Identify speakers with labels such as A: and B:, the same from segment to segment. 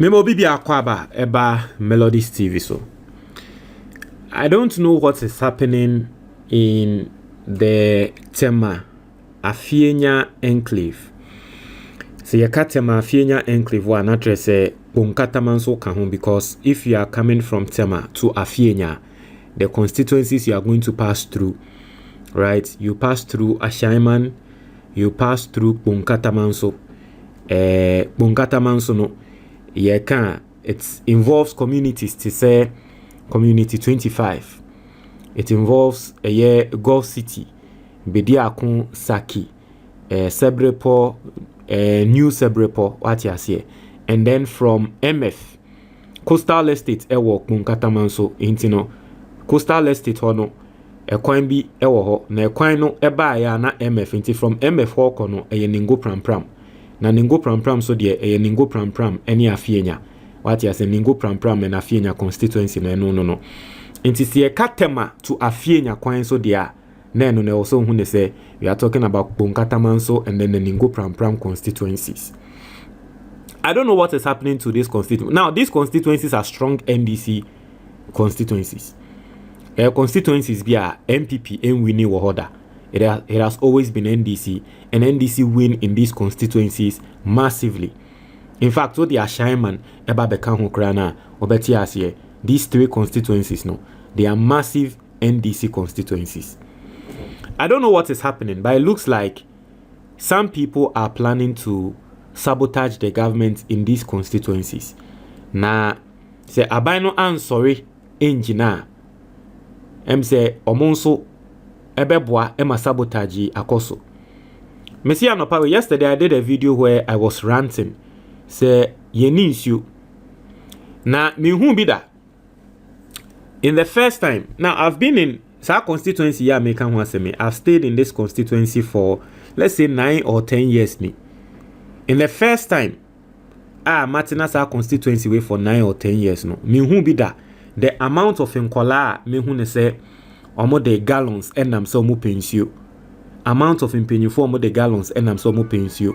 A: Memo bibi akwaba eba Melodies TV so. I don't know what is happening in the Tema Afienya enclave. So you cut Tema Afienya enclave one address Bunkatamanso Kahun, because if you are coming from Tema to Afienya, the constituencies you are going to pass through, right? You pass through Ashaiman, you pass through Bunkatamanso. Bunkatamanso no. It involves communities to say community 25. It involves a Gulf City, Bediakun Saki, Sebrepo, New Sebrepo, what you say, and then from MF, Coastal Estate, Ewo Bunkatamanso, Intino, Coastal Estate Hono, a coin be Ewo, na coin no eba ya na MF, inti from MF Hokono, a Ningo Pram Pram. Na ningo pram pram so de ningo pram pram eni Afienya. What you say ningo pram pram and Afienya constituency no. Inti si Tema to Afienya kwan so de na no also hu ne say we are talking about Bunkatamanso and then the ningo pram pram constituencies. I don't know what is happening to this constituency. Now these constituencies are strong NDC constituencies. Constituencies be a MPP and Winnie Wahoda. It has always been NDC, and NDC win in these constituencies massively. In fact, what the Ashaiman eba bekan hokrana obeti asye, these three constituencies no, they are massive NDC constituencies. I don't know what is happening, but it looks like some people are planning to sabotage the government in these constituencies. Na say abino an sorry engineer. Say omonso ebeboa ema sabotage akoso. Mesi anopa, yesterday I did a video where I was ranting. Say yeni issue. Na mihu bida. In the first time, now I've been in sa constituency ya meka ho aseme. I've stayed in this constituency for let's say 9 or 10 years ni. In the first time, Martina sa constituency way for 9 or 10 years no. Mihu bida. The amount of nkola mihu ne say omo de gallons enam so mo pensio. Amount of impenyufo omo de gallons enam so mo pensio.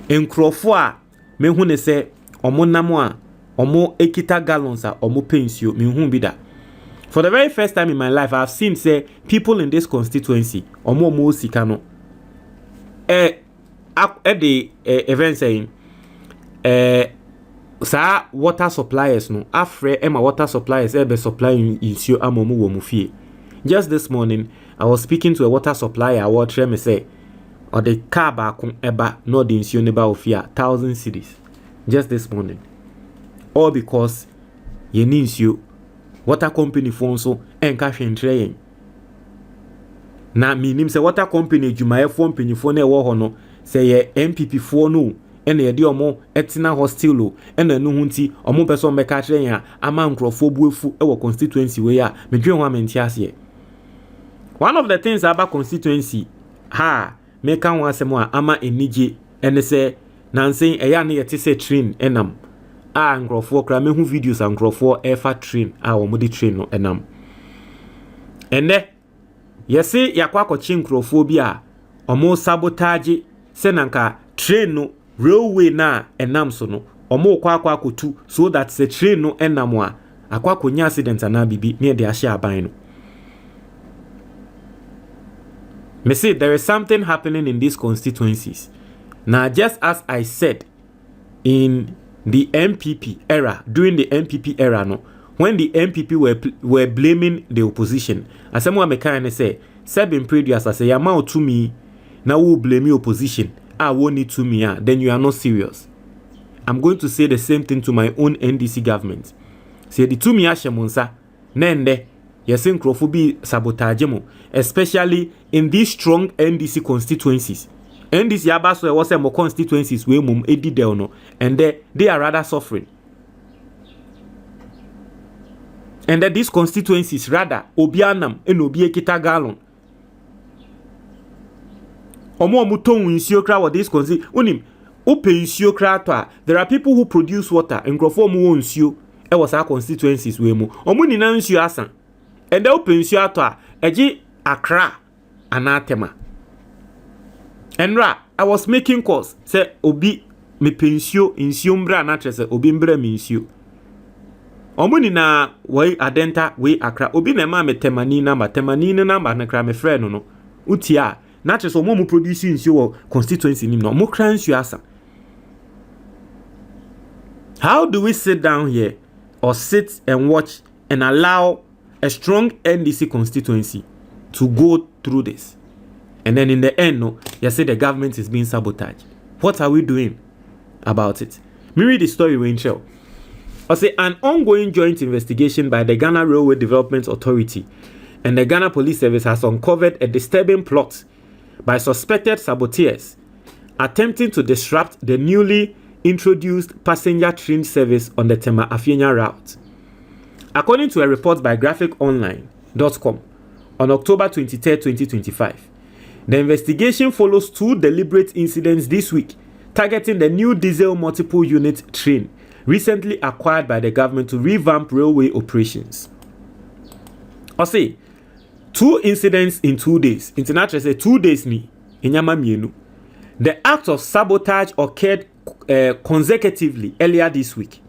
A: Enkrofo a mehu ne se omo namo a omo ekita gallons a omo pensio mehu bi da. For the very first time in my life, I've seen say people in this constituency omo sika no the event saying sa water suppliers no afre ema water suppliers be supplying insio amomu wo mu fie. Just this morning, I was speaking to a water supplier. I was trying to say, or the car back eba no the insurance neba ofia 1,000 cedis. Just this morning, all because ye need you water company phone so and cash and train. Na minim say water company jumae phone penny phone e wo hono say ye MPP phone no and ye di omo etina hostile and no hunti omo person be ka train ya ama nkrofo buefu e wo constituency we ya me dwen ho amenti ase. One of the things about constituency, make one asemo ama enije ene se nansen eya na yete se train enam. Nkrofo kra me hu videos nkrofo efa train omo di train no enam. Ene yesi yakwa akọchi nkrofo bi a omo sabotage se nanka train no railway na enam so no omo kwa akotu so that se train no enam a akwa konya accident na bibi ne de ahye aban no. Me say there is something happening in these constituencies. Now, just as I said in the MPP era, during the MPP era, no, when the MPP were blaming the opposition, as someone may kind of say, seven previous, I say, amount to me, now who blame your opposition, I won't need to me, then you are not serious. I'm going to say the same thing to my own NDC government. Say the to me ashemonsa, nende. Yes, Nkrofobi sabotage mo, especially in these strong NDC constituencies. NDC abaso was more constituencies we mum edi no, and they are rather suffering. And that these constituencies rather obianam and obi ekita gallon. Omo muton insiokra what this consi unim open insiokra to. There are people who produce water and Nkrofo mu insio e was our constituencies we mu. Omo ni na insio asan. And the open to eji Accra anatema. And I was making calls say obi me pensio insio mbra na trese obi mbra me insio omuni na we adenta we akra obi na ma me temani number na kra me frɛ no utia na trese omo mu produce insio wo constituency nim no mo kra insio asa. How do we sit down here or sit and watch and allow a strong NDC constituency to go through this? And then in the end, no, you say the government is being sabotaged. What are we doing about it? Me read the story when show. I say an ongoing joint investigation by the Ghana Railway Development Authority and the Ghana Police Service has uncovered a disturbing plot by suspected saboteurs attempting to disrupt the newly introduced passenger train service on the Tema Afienya route. According to a report by graphiconline.com on October 23, 2025, the investigation follows 2 deliberate incidents this week targeting the new diesel multiple unit train recently acquired by the government to revamp railway operations. I say 2 incidents in 2 days. International say 2 days ni inyama mienu. The act of sabotage occurred consecutively earlier this week.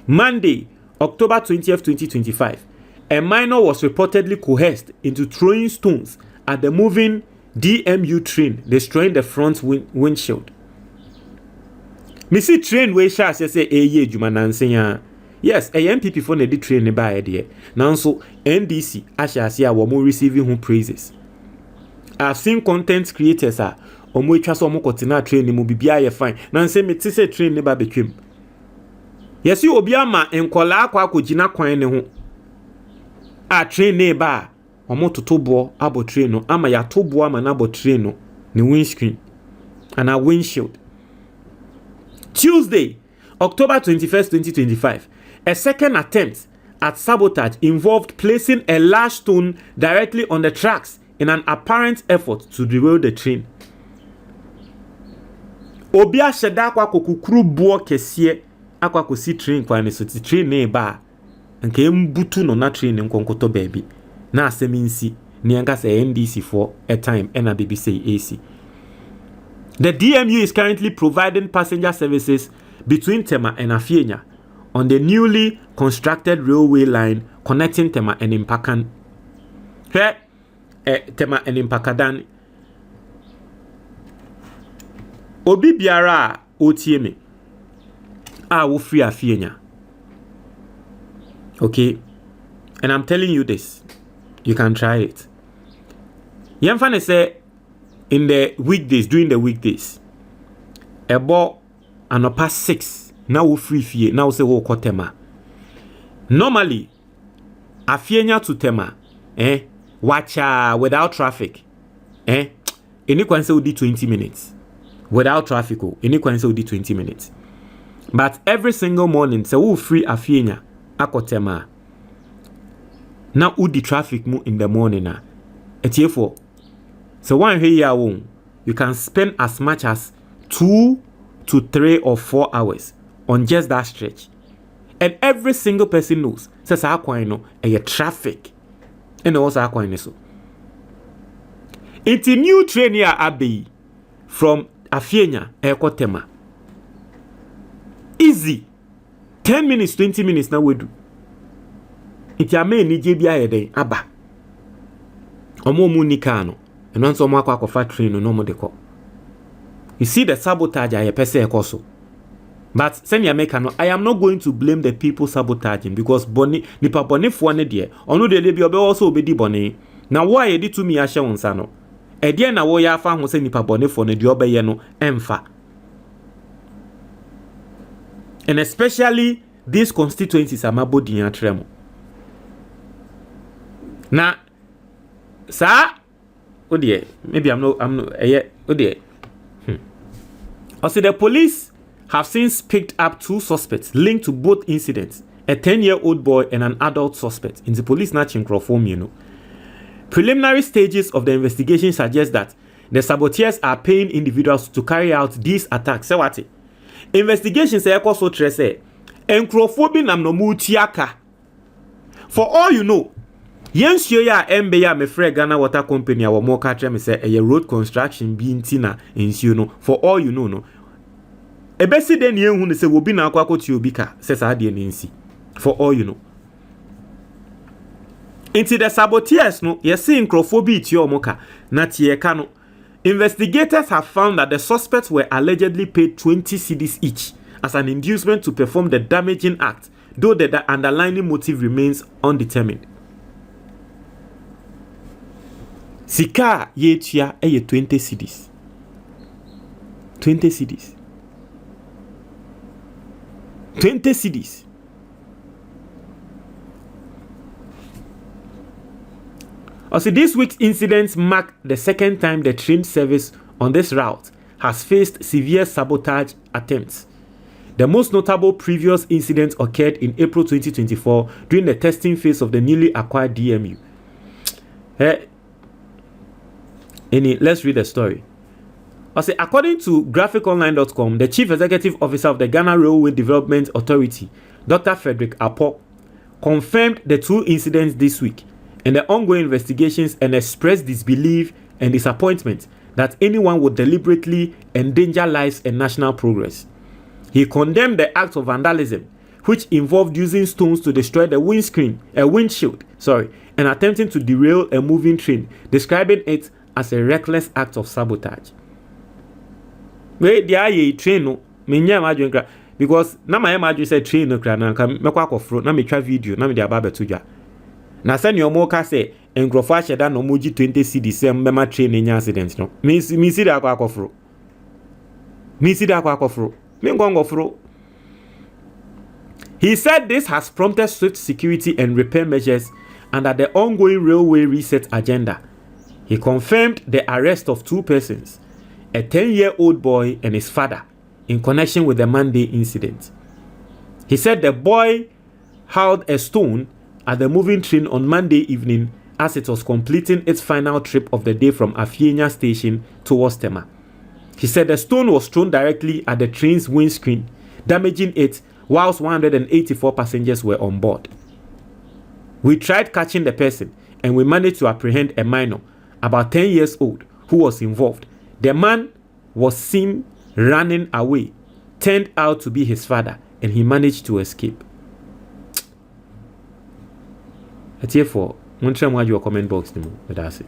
A: Monday, October 20th, 2025, a minor was reportedly coerced into throwing stones at the moving DMU train, destroying the front windshield. Me see train we sha say eye juma nansen ya. Yes, a MPP for the train ne ba there. Now so NDC asha wo mo receiving home praises. I've seen content creators omo etwa so omo kotina train mu bibia ye fine na nse me tise train ne ba betwem. Yesi obi ama enkola akogina kwan ne ho a train ne ba omo totobo abo train no ama ya tobo ama na abo train no ne windscreen and a windshield. Tuesday, October 21st, 2025, a second attempt at sabotage involved placing a large stone directly on the tracks in an apparent effort to derail the train. Obia sheda kwa kokukuru buo kesie akwa kosi train kwa ne so ti train ne ba nke mbutu no na train nkonkoto baby na aseminsi ni anka say NDC for a time na BBC AC. The DMU is currently providing passenger services between Tema and Afienya on the newly constructed railway line connecting Tema and Impakan. Here, Tema and Impakadan. Obi biara otieme wo free Afienya. Okay, and I'm telling you this, you can try it. Yemfane say in the weekdays, during the weekdays, about anopa 6 now wo free fie now say wo ko Tema. Normally Afienya to Tema watch without traffic any kwan say wo 20 minutes. Without traffic, any kwan say 20 minutes. But every single morning, say who free Afienya akotema. Now who the traffic mu in the morning na. Etiefo. So one here you can spend as much as 2 to 3 or 4 hours on just that stretch. And every single person knows says akwan no traffic. And also akwan so. It's a new train here abbey from Afienya Tema. Easy. 10 minutes, 20 minutes now we do. Iti ame ni jebi ayede aba. Omo mu nika no. Eno nso omo akwa train no mo de ko. You see the sabotage aye pese ekoso. But send ya make no, I am not going to blame the people sabotaging because boni nipa boni fo ne de. Onu de bi obe also obedi boni. Na wo ayedi to mi ahye wonsa no. Ede na wo ya afa ho se nipa boni fo ne de obeye no emfa. And especially these constituencies are mabodi yan tremo. Na sa maybe I'm not Also, the police have since picked up 2 suspects linked to both incidents, a 10-year-old boy and an adult suspect. In the police snatching Crawform, Preliminary stages of the investigation suggest that the saboteurs are paying individuals to carry out these attacks. Say what? Investigation say also trese and Crawform nam no mutiaka. For all you know, Yensio ya embe ya me frɛ Ghana Water Company our more catch me say a road construction be intina ensio no. For all you know no. ebesi de ne ehun ne se obi na akwa akoti obi ka se sa de ne nsi for all you know. Into the Sabotage no ye see nkrofo ti omoka na tie ka no. Investigators have found that the suspects were allegedly paid 20 cedis each as an inducement to perform the damaging act, though the underlying motive remains undetermined. Sika ye tua 20 cedis. 20 cedis. 20 cedis. Also, this week's incidents mark the second time the train service on this route has faced severe sabotage attempts. The most notable previous incident occurred in April 2024 during the testing phase of the newly acquired DMU. Let's read the story. Also, according to graphiconline.com, the Chief Executive Officer of the Ghana Railway Development Authority, Dr. Frederick Apo, confirmed the two incidents this week in the ongoing investigations and expressed disbelief and disappointment that anyone would deliberately endanger lives and national progress. He condemned the act of vandalism, which involved using stones to destroy the windshield, and attempting to derail a moving train, describing it as a reckless act of sabotage. Wait, the aye train no, because na my imagine say train no kra na me kwa kofro na me twa video na me dia ba beto na send your mo ka say engrofo aheda no moji 20 cd say mbema train nya accident no me see da kwa kofro me ngongofro. He said this has prompted swift security and repair measures under the ongoing railway reset agenda. He confirmed the arrest of two persons, a 10-year-old boy and his father, in connection with the Monday incident. He said the boy hurled a stone at the moving train on Monday evening as it was completing its final trip of the day from Afienya station towards Tema. He said the stone was thrown directly at the train's windscreen, damaging it whilst 184 passengers were on board. We tried catching the person and we managed to apprehend a minor, about 10 years old, who was involved. The man was seen running away, turned out to be his father, and he managed to escape. Therefore, one time your comment box, that's it.